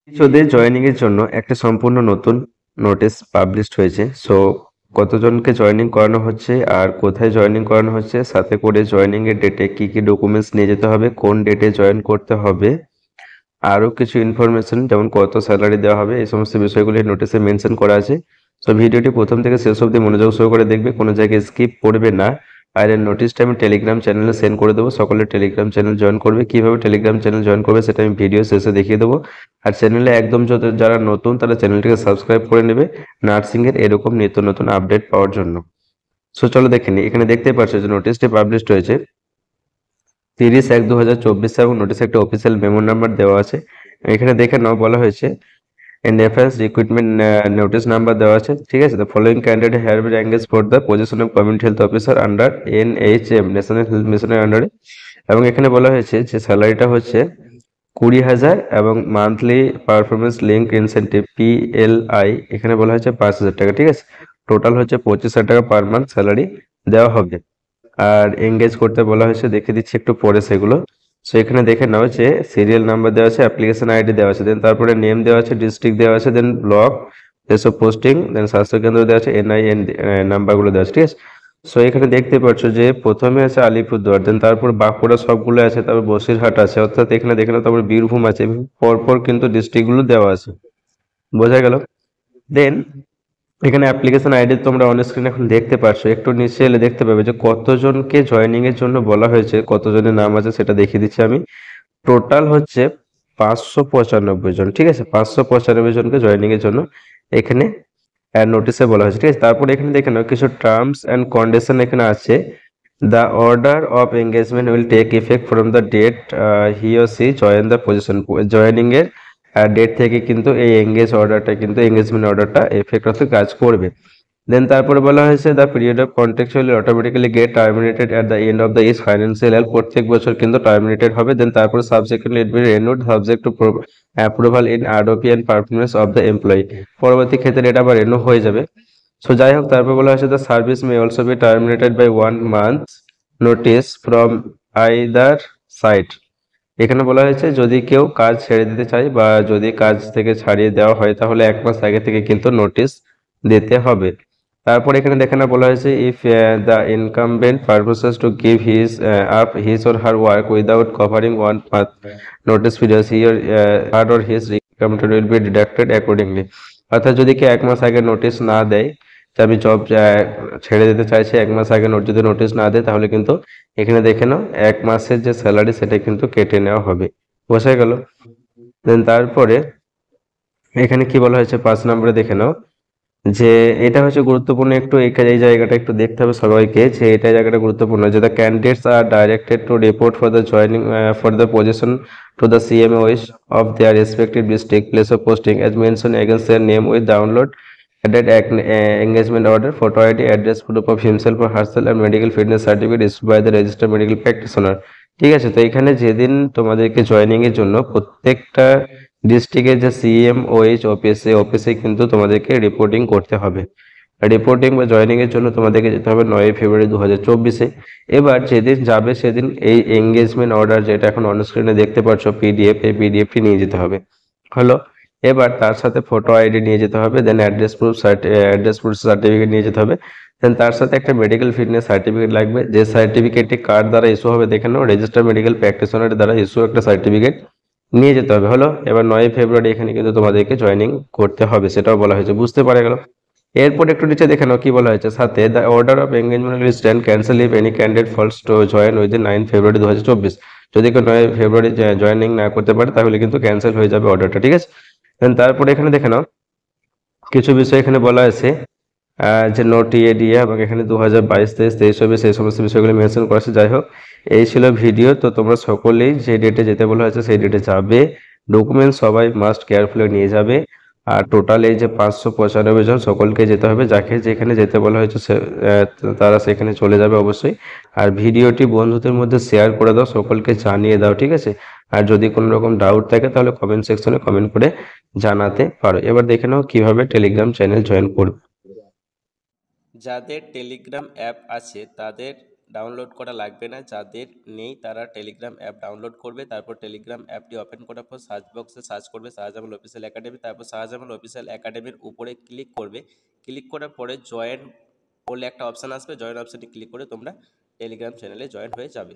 শিশুদের জয়েনিং এর জন্য একটা সম্পূর্ণ নতুন নোটিশ পাবলিশড হয়েছে। সো কতজনকে জয়েনিং করানো হচ্ছে আর কোথায় জয়েনিং করানো হচ্ছে, সাথে করে জয়েনিং এর ডেটে কি কি ডকুমেন্টস নিয়ে যেতে হবে, কোন ডেটে জয়েন করতে হবে, আরো কিছু ইনফরমেশন যেমন কত স্যালারি দেওয়া হবে, এই সমস্ত বিষয়গুলি নোটিশে মেনশন করা আছে। সো ভিডিওটি প্রথম থেকে শেষ অবধি মনোযোগ সহকারে দেখবে, কোনো জায়গায় স্কিপ করবে না। আর এর নোটিশটা আমি টেলিগ্রাম চ্যানেলে সেন্ড করে দেবো, সকলে টেলিগ্রাম চ্যানেল জয়েন করবে। কিভাবে টেলিগ্রাম চ্যানেল জয়েন করবে সেটা আমি ভিডিও শেষে দেখিয়ে দেবো। আর চ্যানেলে একদম যারা নতুন তারা চ্যানেলটিকে সাবস্ক্রাইব করে নেবে নার্সিং এর এরকম নিত্য নতুন আপডেট পাওয়ার জন্য। সো চলো দেখে নিই। এখানে দেখতে পাচ্ছ যে নোটিশটি পাবলিশড হয়েছে 30/1/2024 এবং নোটিশে একটা অফিসিয়াল মেমো নাম্বার দেওয়া আছে। এখানে দেখে নাও, বলা হয়েছে রেফারেন্স রিক্রুটমেন্ট নোটিশ নাম্বার দেওয়া আছে, ঠিক আছে। The following candidate have been engage for the position of community health officer under NHM national health মিশনের আন্ডারে। এবং এখানে বলা হয়েছে যে স্যালারিটা হচ্ছে 20,000 এবং monthly performance link incentive PLI এখানে বলা হয়েছে 5,000 টাকা, ঠিক আছে। টোটাল হচ্ছে 25,000 টাকা পার মান্থ স্যালারি দেওয়া হবে। আর এঙ্গেজ করতে বলা হয়েছে, দেখে দিচ্ছি একটু পরে সেগুলো। সো এখানে দেখে নাও যে সিরিয়াল নাম্বার দেওয়া আছে, অ্যাপ্লিকেশন আইডি দেওয়া আছে, দেন তারপরে নেম দেওয়া আছে, ডিস্ট্রিক্ট দেওয়া আছে, দেন ব্লক, প্লেস অফ পোস্টিং, দেন স্বাস্থ্যকেন্দ্র দেওয়া আছে, NIN নাম্বারগুলো দেওয়া আছে, ঠিক আছে। সো এখানে দেখতে পাচ্ছ যে প্রথমে আছে আলিপুরদুয়ার, দেন তারপর বাঁকুড়া সবগুলো আছে, তারপর বসিরহাট আছে, অর্থাৎ এখানে দেখে নাও, তারপর বীরভূম আছে, পরপর কিন্তু ডিস্ট্রিক্টগুলো দেওয়া আছে, বোঝা গেল। দেন এখানে অ্যাপ্লিকেশন আইডি তোমরা অন স্ক্রিন এখন দেখতে পাচ্ছ, একটু নিচে এলে দেখতে পাবে যে কতজনকে জয়েনিং এর জন্য বলা হয়েছে, কতজনের নাম আছে সেটা দেখিয়ে দিচ্ছি আমি। টোটাল হচ্ছে 595 জন, ঠিক আছে। 595 জনকে জয়েনিং এর জন্য এখানে নোটিশে বলা হয়েছে, ঠিক আছে। তারপরে এখানে দেখে নাও কিছু টার্মস অ্যান্ড কন্ডিশন এখানে আছে। The order of engagement will take effect from the date he or she join the position. Joining এর ডেট থেকে কিন্তু এই এঙ্গেজমেন্ট অর্ডারটা এফেক্ট হতে কাজ করবে। দেন তারপরে বলা হয়েছে the period of contract will automatically get terminated at the end of the each financial year. প্রত্যেক বছর কিন্তু টার্মিনেটেড হবে। দেন তারপরে subsequently it will renewed subject to approval in ROP and performance of the employee. পরবর্তী ক্ষেত্রে এটা আবার renew হয়ে যাবে। সো যাই হোক, তারপর বলা হয়েছে the service may also be terminated by 1 month notice from either side. এখানে বলা হয়েছে যদি কেউ কাজ ছেড়ে দিতে চায় বা যদি কাজ থেকে ছাড়িয়ে দেওয়া হয় তাহলে 1 মাস আগে থেকে কিন্তু নোটিশ দিতে হবে। তারপর এখানে দেখে না বলা হয়েছে if the incumbent purposes to give his up his or her work without covering 1 month notice period her or his incumbent will be deducted accordingly. অর্থাৎ যদি কেউ 1 মাস আগে নোটিশ না দেয় যে আমি জব ছেড়ে দিতে চাইছি, 1 মাস আগে যদি নোটিশ না দেয় তাহলে কিন্তু এখানে দেখে নাও 1 মাসের যে স্যালারি সেটা কিন্তু কেটে নেওয়া হবে, বোঝা গেল। দেন তারপরে এখানে কি বলা হয়েছে 5 নম্বরে দেখে নাও যে এটা হচ্ছে গুরুত্বপূর্ণ, একটু এই জায়গাটা একটু দেখতে হবে সবাইকে, যে এটা জায়গাটা গুরুত্বপূর্ণ যে the candidates are directed to report for the joining for the position to the CMOs of their respective district place of posting as mentioned against their name with download added engagement order, photo ID, address, proof of himself or herself and medical fitness certificate issued by the registered medical practitioner। ঠিক আছে। তো এখানে যেদিন তোমাদেরকে joining এর জন্য প্রত্যেকটা ডিস্ট্রিক্টের যে CMOH অফিসে কিন্তু তোমাদেরকে রিপোর্টিং করতে হবে। রিপোর্টিং বা জয়েনিং এর জন্য তোমাদেরকে যেতে হবে 9 ফেব্রুয়ারি 2024-এ। এবার যেদিন যাবে সেদিন এই এঙ্গেজমেন্ট অর্ডার যেটা এখন অন স্ক্রিনে দেখতে পাচ্ছ PDF, এই PDFটি নিয়ে যেতে হবে, হলো। এবার তার সাথে ফটো আইডি নিয়ে যেতে হবে, দেন অ্যাড্রেস প্রুফ সার্টিফিকেট নিয়ে যেতে হবে, দেন তার সাথে একটা মেডিকেল ফিটনেস সার্টিফিকেট লাগবে, যে সার্টিফিকেটটি কার দ্বারা ইস্যু হবে দেখে নাও, রেজিস্টার্ড মেডিকেল প্র্যাকটিশনারের দ্বারা ইস্যু একটা সার্টিফিকেট নিয়ে যেতে হবে, হলো। এবার 9 ফেব্রুয়ারি এখানে কিন্তু তোমাদেরকে জয়েনিং করতে হবে, সেটাও বলা হয়েছে, বুঝতে পারা গেল। এরপর একটু নিচে দেখে নাও কি বলা হয়েছে, সাথে the order of engagement will stand cancel if any candidate fails to join within 9 February 2024। যদি কেউ 9 ফেব্রুয়ারি জয়েনিং না করতে পারে তাহলে কিন্তু ক্যান্সেল হয়ে যাবে অর্ডারটা, ঠিক আছে। দেন তারপরে এখানে দেখে নাও কিছু বিষয় এখানে বলা আছে যে নো টিএডিএ এবং এখানে 2022-23 হবে সেই সমস্ত বিষয়গুলো মেনশন করা আছে। যাই হোক, এই ছিল ভিডিও। তো তোমরা সকলেই যে ডেটে যেতে বলা হয়েছে সেই ডেটে যাবে, ডকুমেন্ট সবাই মাস্ট কেয়ারফুলি নিয়ে যাবে। আর টোটাল এই যে 595 জন সকলকে যেতে হবে, যাকে যেখানে যেতে বলা হয়েছে তারা সেখানে চলে যাবে অবশ্যই। আর ভিডিওটি বন্ধুদের মধ্যে শেয়ার করে দাও, সকলকে জানিয়ে দাও, ঠিক আছে। আর যদি কোনো রকম ডাউট থাকে তাহলে কমেন্ট সেকশনে কমেন্ট করে জানাতে পারো। এবার দেখে নাও কিভাবে টেলিগ্রাম চ্যানেল জয়েন করবে। যাদের টেলিগ্রাম অ্যাপ আছে তাদের ডাউনলোড করা লাগবে না। যাদের নেই তারা টেলিগ্রাম অ্যাপ ডাউনলোড করবে, তারপর টেলিগ্রাম অ্যাপটি ওপেন করার পর সার্চ বক্সে সার্চ করবে শাহজামাল অফিসিয়াল একাডেমি, তারপর শাহজামাল অফিসিয়াল একাডেমির উপরে ক্লিক করবে। ক্লিক করার পরে জয়েন বলে একটা অপশান আসবে, জয়েন অপশানে ক্লিক করে তোমরা টেলিগ্রাম চ্যানেলে জয়েন হয়ে যাবে।